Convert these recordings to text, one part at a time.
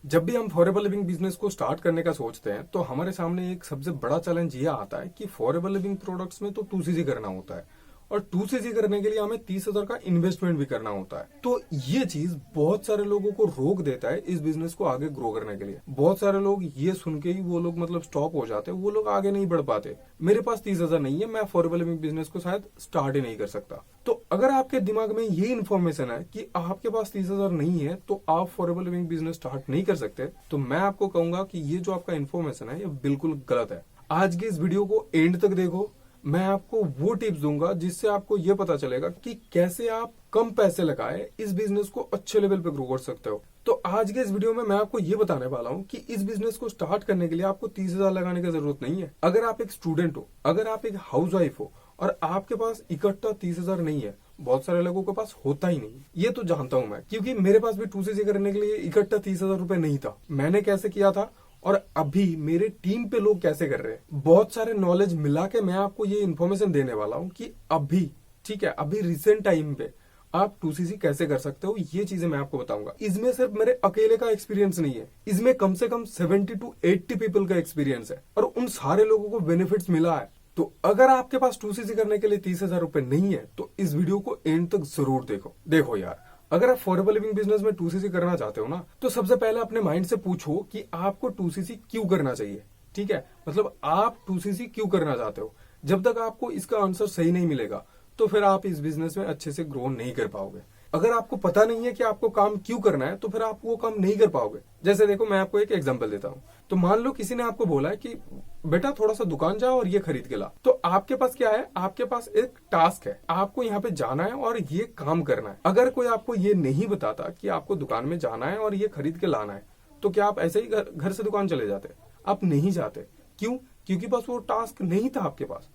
जब भी हम फॉरेवर लिविंग बिजनेस को स्टार्ट करने का सोचते हैं तो हमारे सामने एक सबसे बड़ा चैलेंज ये आता है कि फॉरेवर लिविंग प्रोडक्ट्स में तो 2cc करना होता है और 2cc करने के लिए हमें 30,000 का इन्वेस्टमेंट भी करना होता है। तो ये चीज बहुत सारे लोगों को रोक देता है इस बिजनेस को आगे ग्रो करने के लिए। बहुत सारे लोग ये सुन के ही वो लोग मतलब स्टॉप हो जाते हैं, वो लोग आगे नहीं बढ़ पाते। मेरे पास 30,000 नहीं है, मैं फॉरेवर लिविंग बिजनेस को शायद स्टार्ट ही नहीं कर सकता। तो अगर आपके दिमाग में ये इन्फॉर्मेशन है कि आपके पास 30,000 नहीं है तो आप फॉरेवर लिविंग बिजनेस स्टार्ट नहीं कर सकते, तो मैं आपको कहूंगा कि ये जो आपका इन्फॉर्मेशन है ये बिल्कुल गलत है। आज के इस वीडियो को एंड तक देखो। मैं आपको वो टिप्स दूंगा जिससे आपको ये पता चलेगा कि कैसे आप कम पैसे लगाए इस बिजनेस को अच्छे लेवल पे ग्रो कर सकते हो। तो आज के इस वीडियो में मैं आपको ये बताने वाला हूँ कि इस बिजनेस को स्टार्ट करने के लिए आपको 30,000 लगाने की जरूरत नहीं है। अगर आप एक स्टूडेंट हो, अगर आप एक हाउस वाइफ हो और आपके पास इकट्ठा 30,000 नहीं है, बहुत सारे लोगों के पास होता ही नहीं, ये तो जानता हूं मैं, क्योंकि मेरे पास भी 2cc करने के लिए इकट्ठा 30,000 रुपए नहीं था। मैंने कैसे किया था और अभी मेरे टीम पे लोग कैसे कर रहे हैं, बहुत सारे नॉलेज मिला के मैं आपको ये इन्फॉर्मेशन देने वाला हूँ कि अभी, ठीक है, अभी रिसेंट टाइम पे आप 2cc कैसे कर सकते हो, ये चीजें मैं आपको बताऊंगा। इसमें सिर्फ मेरे अकेले का एक्सपीरियंस नहीं है, इसमें कम से कम 70 to 80 पीपल का एक्सपीरियंस है और उन सारे लोगों को बेनिफिट्स मिला है। तो अगर आपके पास 2cc करने के लिए 30,000 रुपए नहीं है तो इस वीडियो को एंड तक जरूर देखो। देखो यार, अगर आप फॉरेवर लिविंग बिजनेस में 2cc करना चाहते हो ना, तो सबसे पहले अपने माइंड से पूछो कि आपको 2cc क्यों करना चाहिए। ठीक है, मतलब आप 2cc क्यों करना चाहते हो। जब तक आपको इसका आंसर सही नहीं मिलेगा तो फिर आप इस बिजनेस में अच्छे से ग्रो नहीं कर पाओगे। अगर आपको पता नहीं है कि आपको काम क्यों करना है तो फिर आप वो काम नहीं कर पाओगे। जैसे देखो, मैं आपको एक एग्जांपल देता हूँ। तो मान लो किसी ने आपको बोला है कि बेटा थोड़ा सा दुकान जाओ और ये खरीद के ला। तो आपके पास क्या है, आपके पास एक टास्क है, आपको यहाँ पे जाना है और ये काम करना है। अगर कोई आपको ये नहीं बताता कि आपको दुकान में जाना है और ये खरीद के लाना है, तो क्या आप ऐसे ही घर से दुकान चले जाते? आप नहीं जाते। क्यों? क्योंकि बस वो टास्क नहीं था आपके पास।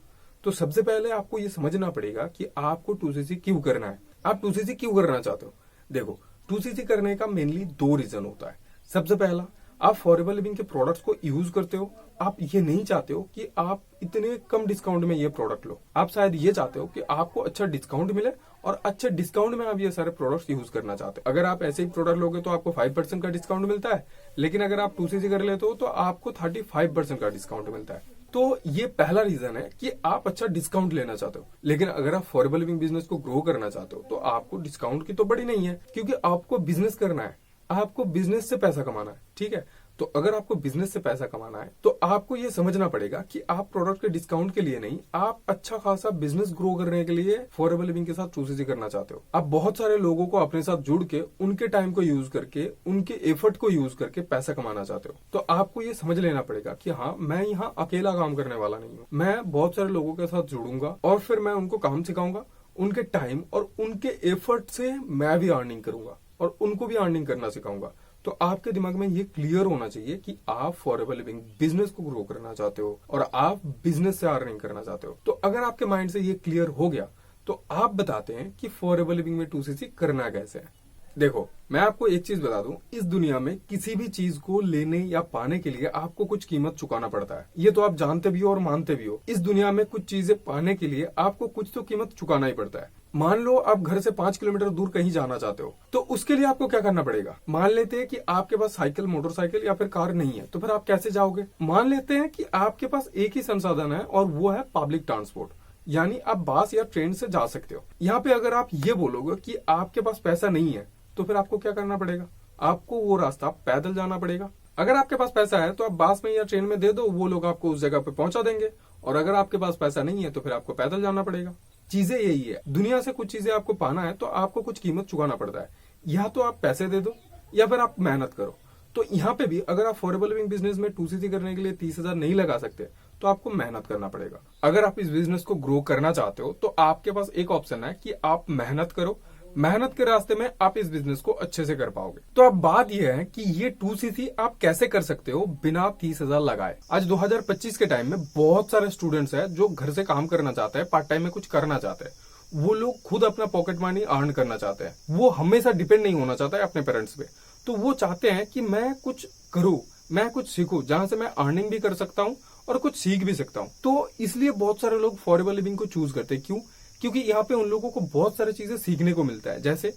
तो सबसे पहले आपको ये समझना पड़ेगा कि आपको 2cc क्यों करना है, आप 2cc क्यों करना चाहते हो। देखो, 2cc करने का मेनली 2 रीजन होता है। सबसे पहला, आप फॉरेवर लिविंग के प्रोडक्ट्स को यूज करते हो। आप ये नहीं चाहते हो कि आप इतने कम डिस्काउंट में ये प्रोडक्ट लो, आप शायद ये चाहते हो कि आपको अच्छा डिस्काउंट मिले और अच्छे डिस्काउंट में आप ये सारे प्रोडक्ट्स यूज करना चाहते हो। अगर आप ऐसे ही प्रोडक्ट लोगे तो आपको 5% का डिस्काउंट मिलता है, लेकिन अगर आप 2cc कर लेते हो तो आपको 35% का डिस्काउंट मिलता है। तो ये पहला रीजन है कि आप अच्छा डिस्काउंट लेना चाहते हो। लेकिन अगर आप फॉरेवर लिविंग बिजनेस को ग्रो करना चाहते हो तो आपको डिस्काउंट की तो बड़ी नहीं है, क्योंकि आपको बिजनेस करना है, आपको बिजनेस से पैसा कमाना है। ठीक है, तो अगर आपको बिजनेस से पैसा कमाना है तो आपको ये समझना पड़ेगा कि आप प्रोडक्ट के डिस्काउंट के लिए नहीं, आप अच्छा खासा बिजनेस ग्रो करने के लिए फॉरेवर लिविंग के साथ 2cc करना चाहते हो। आप बहुत सारे लोगों को अपने साथ जुड़ के, उनके टाइम को यूज करके, उनके एफर्ट को यूज करके पैसा कमाना चाहते हो। तो आपको ये समझ लेना पड़ेगा कि हाँ, मैं यहाँ अकेला काम करने वाला नहीं हूँ, मैं बहुत सारे लोगों के साथ जुड़ूंगा और फिर मैं उनको काम सिखाऊंगा। उनके टाइम और उनके एफर्ट से मैं भी अर्निंग करूंगा और उनको भी अर्निंग करना सिखाऊंगा। तो आपके दिमाग में ये क्लियर होना चाहिए कि आप फॉरेवर लिविंग बिजनेस को ग्रो करना चाहते हो और आप बिजनेस से अर्निंग करना चाहते हो। तो अगर आपके माइंड से ये क्लियर हो गया तो आप बताते हैं कि फॉरेवर लिविंग में 2cc करना कैसे है। देखो, मैं आपको एक चीज बता दूं, इस दुनिया में किसी भी चीज को लेने या पाने के लिए आपको कुछ कीमत चुकाना पड़ता है। ये तो आप जानते भी हो और मानते भी हो। इस दुनिया में कुछ चीजें पाने के लिए आपको कुछ तो कीमत चुकाना ही पड़ता है। मान लो आप घर से 5 किलोमीटर दूर कहीं जाना चाहते हो, तो उसके लिए आपको क्या करना पड़ेगा। मान लेते हैं कि आपके पास साइकिल, मोटरसाइकिल या फिर कार नहीं है, तो फिर आप कैसे जाओगे। मान लेते हैं कि आपके पास एक ही संसाधन है और वो है पब्लिक ट्रांसपोर्ट, यानी आप बस या ट्रेन से जा सकते हो। यहाँ पे अगर आप ये बोलोगे कि आपके पास पैसा नहीं है, तो फिर आपको क्या करना पड़ेगा, आपको वो रास्ता पैदल जाना पड़ेगा। अगर आपके पास पैसा है तो आप बस में या ट्रेन में दे दो, वो लोग आपको उस जगह पे पहुंचा देंगे। और अगर आपके पास पैसा नहीं है तो फिर आपको पैदल जाना पड़ेगा। चीजें यही है, दुनिया से कुछ चीजें आपको पाना है तो आपको कुछ कीमत चुकाना पड़ता है। या तो आप पैसे दे दो या फिर आप मेहनत करो। तो यहाँ पे भी अगर आप फॉरेवर लिविंग बिजनेस में 2cc करने के लिए 30,000 नहीं लगा सकते तो आपको मेहनत करना पड़ेगा। अगर आप इस बिजनेस को ग्रो करना चाहते हो तो आपके पास एक ऑप्शन है कि आप मेहनत करो। मेहनत के रास्ते में आप इस बिजनेस को अच्छे से कर पाओगे। तो अब बात यह है कि ये 2cc आप कैसे कर सकते हो बिना 30,000 लगाए। आज 2025 के टाइम में बहुत सारे स्टूडेंट्स हैं जो घर से काम करना चाहते हैं, पार्ट टाइम में कुछ करना चाहते हैं। वो लोग खुद अपना पॉकेट मनी अर्न करना चाहते हैं। वो हमेशा डिपेंड नहीं होना चाहता है अपने पेरेंट्स पे। तो वो चाहते हैं कि मैं कुछ करूं, मैं कुछ सीखूं जहां से मैं अर्निंग भी कर सकता हूं और कुछ सीख भी सकता हूं। तो इसलिए बहुत सारे लोग फॉरेवर लिविंग को चूज करते हैं। क्यों? क्योंकि यहाँ पे उन लोगों को बहुत सारी चीजें सीखने को मिलता है। जैसे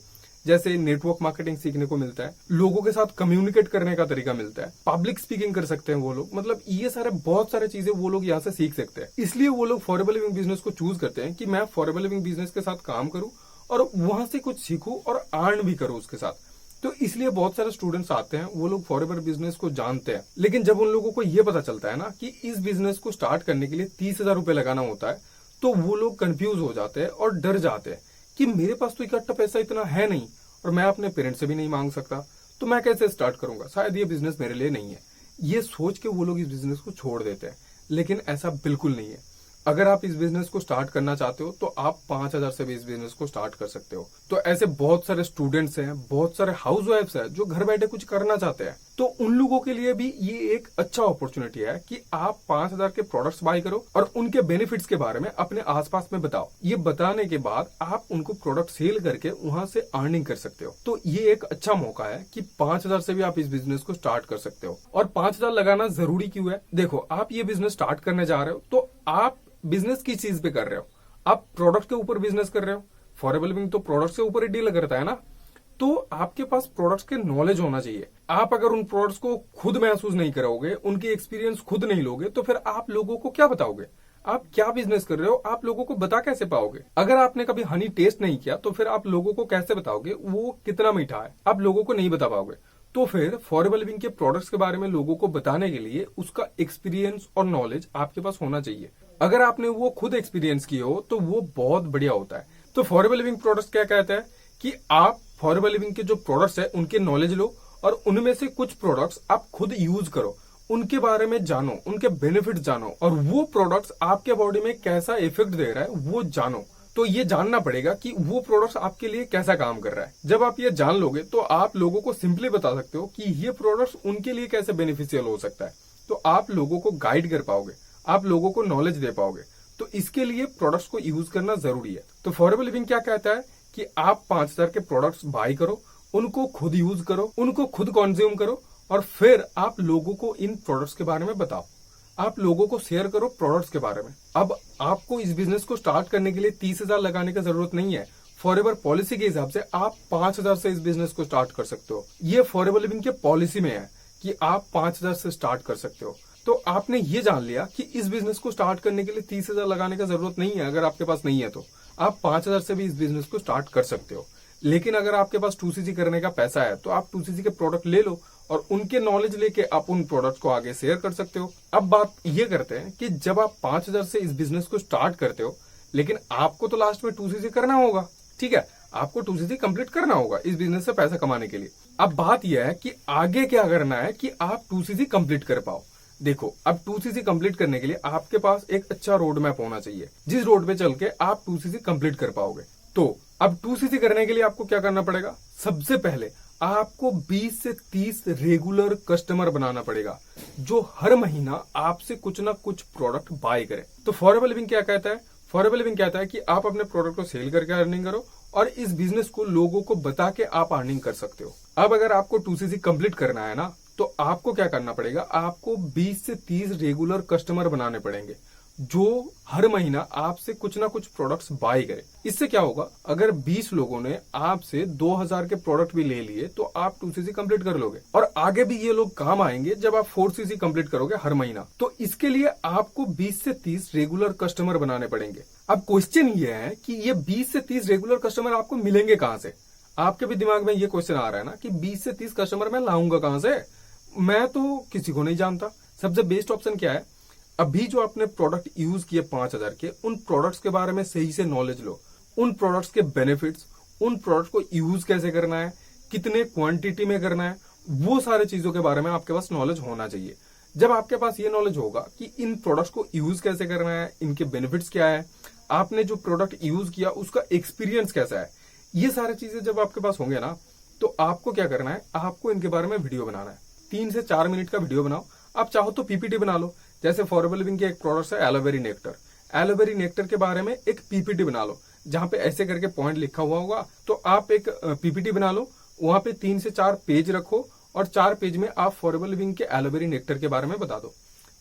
जैसे नेटवर्क मार्केटिंग सीखने को मिलता है, लोगों के साथ कम्युनिकेट करने का तरीका मिलता है, पब्लिक स्पीकिंग कर सकते हैं वो लोग। मतलब ये सारे बहुत सारे चीजें वो लोग यहाँ से सीख सकते हैं। इसलिए वो लोग फॉरेवर लिविंग बिजनेस को चूज करते हैं कि मैं फॉरेवर लिविंग बिजनेस के साथ काम करूं और वहां से कुछ सीखूं और अर्न भी करूं उसके साथ। तो इसलिए बहुत सारे स्टूडेंट्स आते हैं, वो लोग फॉरेवर बिजनेस को जानते हैं, लेकिन जब उन लोगों को ये पता चलता है ना कि इस बिजनेस को स्टार्ट करने के लिए 30,000 रुपए लगाना होता है, तो वो लोग कंफ्यूज हो जाते हैं और डर जाते हैं कि मेरे पास तो इकट्ठा पैसा इतना है नहीं और मैं अपने पेरेंट्स से भी नहीं मांग सकता, तो मैं कैसे स्टार्ट करूंगा, शायद ये बिजनेस मेरे लिए नहीं है। ये सोच के वो लोग इस बिजनेस को छोड़ देते हैं, लेकिन ऐसा बिल्कुल नहीं है। अगर आप इस बिजनेस को स्टार्ट करना चाहते हो तो आप 5,000 से भी इस बिजनेस को स्टार्ट कर सकते हो। तो ऐसे बहुत सारे स्टूडेंट्स हैं, बहुत सारे हाउस वाइफ्स हैं जो घर बैठे कुछ करना चाहते हैं, तो उन लोगों के लिए भी ये एक अच्छा अपॉर्चुनिटी है कि आप 5,000 के प्रोडक्ट्स बाय करो और उनके बेनिफिट्स के बारे में अपने आसपास में बताओ। ये बताने के बाद आप उनको प्रोडक्ट सेल करके वहां से अर्निंग कर सकते हो। तो ये एक अच्छा मौका है कि 5,000 से भी आप इस बिजनेस को स्टार्ट कर सकते हो। और 5,000 लगाना जरूरी क्यों है? देखो, आप ये बिजनेस स्टार्ट करने जा रहे हो तो आप बिजनेस किस चीज पे कर रहे हो? आप प्रोडक्ट के ऊपर बिजनेस कर रहे हो। फॉरेवर लिविंग तो प्रोडक्ट के ऊपर ही डील करता है ना, तो आपके पास प्रोडक्ट्स के नॉलेज होना चाहिए। आप अगर उन प्रोडक्ट्स को खुद महसूस नहीं करोगे, उनकी एक्सपीरियंस खुद नहीं लोगे, तो फिर आप लोगों को क्या बताओगे? आप क्या बिजनेस कर रहे हो आप लोगों को बता कैसे पाओगे? अगर आपने कभी हनी टेस्ट नहीं किया तो फिर आप लोगों को कैसे बताओगे वो कितना मीठा है? आप लोगों को नहीं बता पाओगे। तो फिर फॉरेवर लिविंग के प्रोडक्ट्स के बारे में लोगों को बताने के लिए उसका एक्सपीरियंस और नॉलेज आपके पास होना चाहिए। अगर आपने वो खुद एक्सपीरियंस किए हो तो वो बहुत बढ़िया होता है। तो फॉरेवर लिविंग प्रोडक्ट्स क्या कहते हैं कि आप फॉरेवर लिविंग के जो प्रोडक्ट्स है उनके नॉलेज लो और उनमें से कुछ प्रोडक्ट्स आप खुद यूज करो, उनके बारे में जानो, उनके बेनिफिट जानो और वो प्रोडक्ट्स आपके बॉडी में कैसा इफेक्ट दे रहा है वो जानो। तो ये जानना पड़ेगा कि वो प्रोडक्ट्स आपके लिए कैसा काम कर रहा है। जब आप ये जान लोगे तो आप लोगों को सिंपली बता सकते हो कि ये प्रोडक्ट्स उनके लिए कैसे बेनिफिशियल हो सकता है। तो आप लोगों को गाइड कर पाओगे, आप लोगों को नॉलेज दे पाओगे। तो इसके लिए प्रोडक्ट्स को यूज करना जरूरी है। तो फॉरेवर लिविंग क्या कहता है कि आप 5,000 के प्रोडक्ट्स बाय करो, उनको खुद यूज करो, उनको खुद कंज्यूम करो और फिर आप लोगों को इन प्रोडक्ट्स के बारे में बताओ। आप लोगों को शेयर करो प्रोडक्ट्स के बारे में। अब आपको इस बिजनेस को स्टार्ट करने के लिए 30,000 लगाने की जरूरत नहीं है। फॉरेवर पॉलिसी के हिसाब से आप 5,000 से इस बिजनेस को स्टार्ट कर सकते हो। ये फॉरेवर लिविंग के पॉलिसी में है कि आप 5,000 से स्टार्ट कर सकते हो। तो आपने ये जान लिया कि इस बिजनेस को स्टार्ट करने के लिए 30,000 लगाने की जरूरत नहीं है। अगर आपके पास नहीं है तो आप 5,000 से भी इस बिजनेस को स्टार्ट कर सकते हो। लेकिन अगर आपके पास 2cc करने का पैसा है तो आप 2cc के प्रोडक्ट ले लो और उनके नॉलेज लेके आप उन प्रोडक्ट्स को आगे शेयर कर सकते हो। अब बात ये करते हैं कि जब आप 5,000 से इस बिजनेस को स्टार्ट करते हो, लेकिन आपको तो लास्ट में 2cc करना होगा, ठीक है, आपको 2cc कंप्लीट करना होगा इस बिजनेस से पैसा कमाने के लिए। अब बात यह है कि आगे क्या करना है कि आप 2cc कंप्लीट कर पाओ। देखो, अब 2cc कंप्लीट करने के लिए आपके पास एक अच्छा रोड मैप होना चाहिए, जिस रोड पे चल के आप 2cc कंप्लीट कर पाओगे। तो अब 2cc करने के लिए आपको क्या करना पड़ेगा? सबसे पहले आपको 20 से 30 रेगुलर कस्टमर बनाना पड़ेगा जो हर महीना आपसे कुछ ना कुछ प्रोडक्ट बाय करे। तो फॉरेवर लिविंग क्या कहता है? फॉरेवर लिविंग कहता है कि आप अपने प्रोडक्ट को सेल करके अर्निंग करो और इस बिजनेस को लोगों को बता के आप अर्निंग कर सकते हो। अब अगर आपको 2cc कंप्लीट करना है ना, तो आपको क्या करना पड़ेगा? आपको 20 से 30 रेगुलर कस्टमर बनाने पड़ेंगे जो हर महीना आपसे कुछ ना कुछ प्रोडक्ट्स बाय करें। इससे क्या होगा? अगर 20 लोगों ने आपसे 2,000 के प्रोडक्ट भी ले लिए तो आप 2cc कंप्लीट कर लोगे और आगे भी ये लोग काम आएंगे जब आप 4cc कंप्लीट करोगे हर महीना। तो इसके लिए आपको 20 से 30 रेगुलर कस्टमर बनाने पड़ेंगे। अब क्वेश्चन ये है कि ये 20 से 30 रेगुलर कस्टमर आपको मिलेंगे कहां से? आपके भी दिमाग में ये क्वेश्चन आ रहा है ना कि 20 से 30 कस्टमर मैं लाऊंगा कहां से? मैं तो किसी को नहीं जानता। सबसे बेस्ट ऑप्शन क्या है? अभी जो आपने प्रोडक्ट यूज किए 5,000 के, उन प्रोडक्ट्स के बारे में सही से नॉलेज लो, उन प्रोडक्ट्स के बेनिफिट्स, उन प्रोडक्ट को यूज कैसे करना है, कितने क्वांटिटी में करना है, वो सारे चीजों के बारे में आपके पास नॉलेज होना चाहिए। जब आपके पास ये नॉलेज होगा कि इन प्रोडक्ट्स को यूज कैसे करना है, इनके बेनिफिट्स क्या है, आपने जो प्रोडक्ट यूज किया उसका एक्सपीरियंस कैसा है, ये सारी चीजें जब आपके पास होंगे ना, तो आपको क्या करना है? आपको इनके बारे में वीडियो बनाना है। 3 से 4 मिनट का वीडियो बनाओ। आप चाहो तो पीपीटी बना लो। जैसे फॉरेवर लिविंग के एक प्रोडक्ट है एलोवेरा नेक्टर। एलोवेरा नेक्टर के बारे में एक पीपीटी बना लो जहां पे ऐसे करके पॉइंट लिखा हुआ होगा। तो आप एक पीपीटी बना लो, वहां पे 3 से 4 पेज रखो और 4 पेज में आप फॉरेवर लिविंग के एलोवेरा नेक्टर के बारे में बता दो।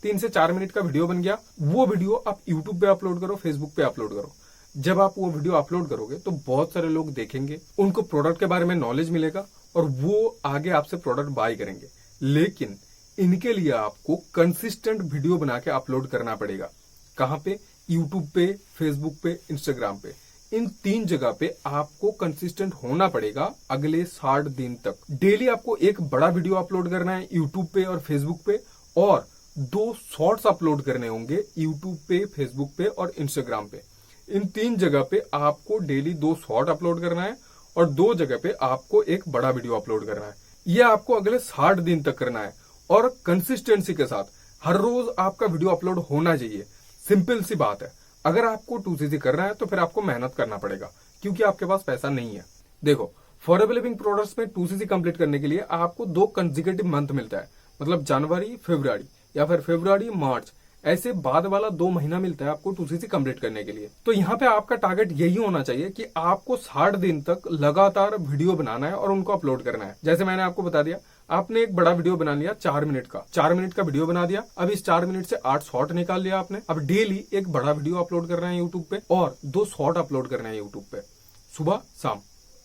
3 से 4 मिनट का वीडियो बन गया। वो वीडियो आप यूट्यूब पे अपलोड करो, फेसबुक पे अपलोड करो। जब आप वो वीडियो अपलोड करोगे तो बहुत सारे लोग देखेंगे, उनको प्रोडक्ट के बारे में नॉलेज मिलेगा और वो आगे आपसे प्रोडक्ट बाय करेंगे। लेकिन इनके लिए आपको कंसिस्टेंट वीडियो बना के अपलोड करना पड़ेगा। कहाँ पे? यूट्यूब पे, फेसबुक पे, इंस्टाग्राम पे। इन 3 जगह पे आपको कंसिस्टेंट होना पड़ेगा अगले 60 दिन तक। डेली आपको एक बड़ा वीडियो अपलोड करना है यूट्यूब पे और फेसबुक पे, और 2 शॉर्ट्स अपलोड करने होंगे यूट्यूब पे, फेसबुक पे और इंस्टाग्राम पे। इन 3 जगह पे आपको डेली 2 शॉर्ट अपलोड करना है और 2 जगह पे आपको एक बड़ा वीडियो अपलोड करना है। ये आपको अगले 60 दिन तक करना है और कंसिस्टेंसी के साथ हर रोज आपका वीडियो अपलोड होना चाहिए। सिंपल सी बात है। अगर आपको 2cc करना है तो फिर आपको मेहनत करना पड़ेगा, क्योंकि आपके पास पैसा नहीं है। देखो, फॉरेवर लिविंग प्रोडक्ट्स में 2cc कंप्लीट करने के लिए आपको 2 कंसेक्यूटिव मंथ मिलता है, मतलब जनवरी फरवरी या फिर फरवरी मार्च, ऐसे बाद वाला 2 महीना मिलता है आपको 2cc कंप्लीट करने के लिए। तो यहाँ पे आपका टारगेट यही होना चाहिए कि आपको 60 दिन तक लगातार वीडियो बनाना है और उनको अपलोड करना है। जैसे मैंने आपको बता दिया, आपने एक बड़ा वीडियो बना लिया 4 मिनट का, 4 मिनट का वीडियो बना दिया। अब इस 4 मिनट से 8 शॉर्ट निकाल लिया आपने। अब डेली एक बड़ा वीडियो अपलोड करना है यूट्यूब पे और 2 शॉर्ट अपलोड करना है यूट्यूब पे, सुबह शाम।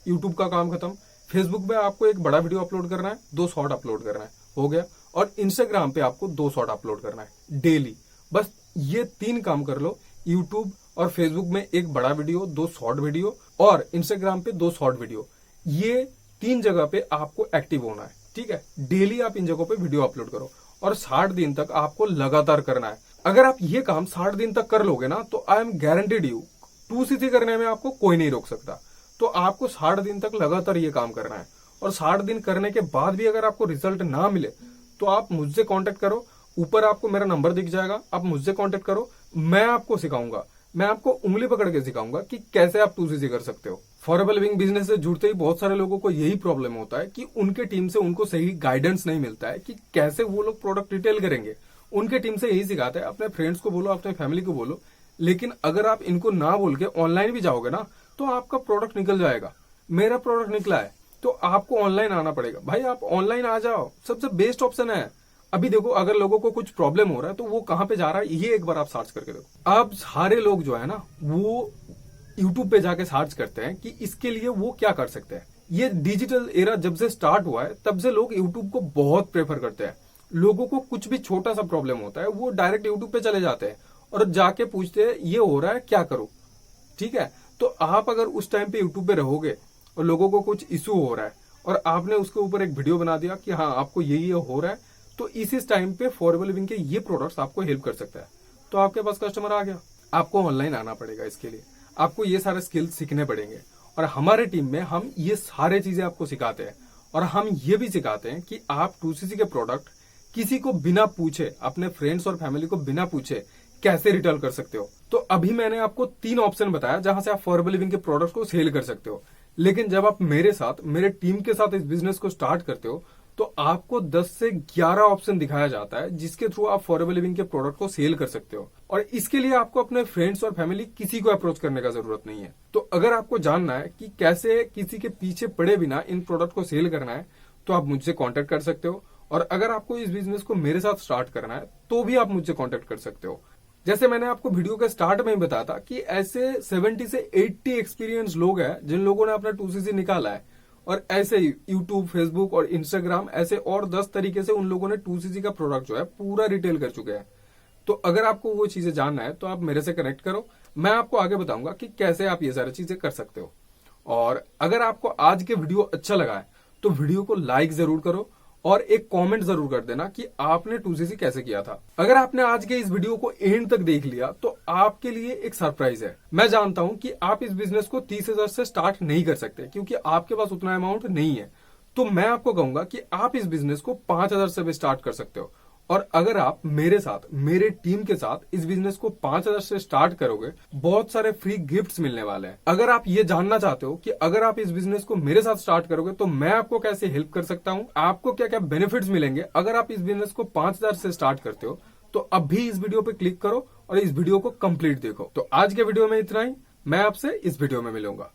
यूट्यूब का काम खत्म। फेसबुक पे आपको एक बड़ा वीडियो अपलोड करना है, 2 शॉर्ट अपलोड करना है, हो गया। और इंस्टाग्राम पे आपको 2 शॉर्ट अपलोड करना है डेली। बस ये 3 काम कर लो। यूट्यूब और फेसबुक में एक बड़ा वीडियो, 2 शॉर्ट वीडियो, और इंस्टाग्राम पे 2 शॉर्ट वीडियो। ये 3 जगह पे आपको एक्टिव होना है, ठीक है। डेली आप इन जगहों पे वीडियो अपलोड करो और 60 दिन तक आपको लगातार करना है। अगर आप ये काम 60 दिन तक कर लोगे ना, तो I am guaranteed you 2cc करने में आपको कोई नहीं रोक सकता। तो आपको 60 दिन तक लगातार ये काम करना है, और 60 दिन करने के बाद भी अगर आपको रिजल्ट ना मिले तो आप मुझसे कांटेक्ट करो। ऊपर आपको मेरा नंबर दिख जाएगा, आप मुझसे कांटेक्ट करो। मैं आपको सिखाऊंगा, मैं आपको उंगली पकड़ के सिखाऊंगा कि कैसे आप 2cc कर सकते हो। फॉरेवर लिविंग बिजनेस से जुड़ते ही बहुत सारे लोगों को यही प्रॉब्लम होता है कि उनके टीम से उनको सही गाइडेंस नहीं मिलता है कि कैसे वो लोग प्रोडक्ट रिटेल करेंगे। उनके टीम से यही सिखाते हैं, अपने फ्रेंड्स को बोलो, अपने फैमिली को बोलो। लेकिन अगर आप इनको ना बोल के ऑनलाइन भी जाओगे ना, तो आपका प्रोडक्ट निकल जाएगा। मेरा प्रोडक्ट निकला है तो आपको ऑनलाइन आना पड़ेगा। भाई आप ऑनलाइन आ जाओ, सबसे बेस्ट ऑप्शन है। अभी देखो, अगर लोगों को कुछ प्रॉब्लम हो रहा है तो वो कहां पे जा रहा है, ये एक बार आप सर्च करके देखो। अब सारे लोग जो है ना, वो यूट्यूब पे जाके सर्च करते हैं कि इसके लिए वो क्या कर सकते हैं। ये डिजिटल एरा जब से स्टार्ट हुआ है तब से लोग यूट्यूब को बहुत प्रेफर करते हैं। लोगों को कुछ भी छोटा सा प्रॉब्लम होता है, वो डायरेक्ट यूट्यूब पे चले जाते हैं और जाके पूछते हैं ये हो रहा है, क्या करूं। ठीक है, तो आप अगर उस टाइम पे यूट्यूब पे रहोगे और लोगों को कुछ इशू हो रहा है और आपने उसके ऊपर एक वीडियो बना दिया कि हाँ आपको ये हो रहा है, तो इस टाइम पे फॉरेवर लिविंग के ये प्रोडक्ट्स आपको हेल्प कर सकता है। तो आपके पास कस्टमर आ गया। आपको ऑनलाइन आना पड़ेगा, इसके लिए आपको ये सारे स्किल्स सीखने पड़ेंगे। और हमारे टीम में हम ये सारे चीजें आपको सिखाते हैं, और हम ये भी सिखाते हैं कि आप 2cc के प्रोडक्ट किसी को बिना पूछे, अपने फ्रेंड्स और फैमिली को बिना पूछे कैसे रिटेल कर सकते हो। तो अभी मैंने आपको 3 ऑप्शन बताया जहां से आप फॉरेवर लिविंग के प्रोडक्ट्स को सेल कर सकते हो। लेकिन जब आप मेरे साथ, मेरे टीम के साथ इस बिजनेस को स्टार्ट करते हो तो आपको 10 से 11 ऑप्शन दिखाया जाता है जिसके थ्रू आप फॉरेवर लिविंग के प्रोडक्ट को सेल कर सकते हो। और इसके लिए आपको अपने फ्रेंड्स और फैमिली किसी को अप्रोच करने का जरूरत नहीं है। तो अगर आपको जानना है कि कैसे किसी के पीछे पड़े बिना इन प्रोडक्ट को सेल करना है, तो आप मुझसे कॉन्टेक्ट कर सकते हो। और अगर आपको इस बिजनेस को मेरे साथ स्टार्ट करना है तो भी आप मुझसे कॉन्टेक्ट कर सकते हो। जैसे मैंने आपको वीडियो के स्टार्ट में ही बताया था कि ऐसे 70 से 80 एक्सपीरियंस लोग हैं जिन लोगों ने अपना 2cc निकाला है, और ऐसे ही यूट्यूब, फेसबुक और इंस्टाग्राम, ऐसे और 10 तरीके से उन लोगों ने 2cc का प्रोडक्ट जो है पूरा रिटेल कर चुके हैं। तो अगर आपको वो चीजें जानना है तो आप मेरे से कनेक्ट करो, मैं आपको आगे बताऊंगा कि कैसे आप ये सारी चीजें कर सकते हो। और अगर आपको आज के वीडियो अच्छा लगा है तो वीडियो को लाइक जरूर करो और एक कमेंट जरूर कर देना कि आपने 2cc कैसे किया था। अगर आपने आज के इस वीडियो को एंड तक देख लिया तो आपके लिए एक सरप्राइज है। मैं जानता हूं कि आप इस बिजनेस को 30,000 से स्टार्ट नहीं कर सकते क्योंकि आपके पास उतना अमाउंट नहीं है। तो मैं आपको कहूंगा कि आप इस बिजनेस को 5,000 से भी स्टार्ट कर सकते हो। और अगर आप मेरे साथ, मेरे टीम के साथ इस बिजनेस को 5,000 से स्टार्ट करोगे, बहुत सारे फ्री गिफ्ट्स मिलने वाले हैं। अगर आप ये जानना चाहते हो कि अगर आप इस बिजनेस को मेरे साथ स्टार्ट करोगे तो मैं आपको कैसे हेल्प कर सकता हूँ, आपको क्या क्या बेनिफिट्स मिलेंगे अगर आप इस बिजनेस को 5,000 से स्टार्ट करते हो, तो अभी इस वीडियो पे क्लिक करो और इस वीडियो को कंप्लीट देखो। तो आज के वीडियो में इतना ही, मैं आपसे इस वीडियो में मिलूंगा।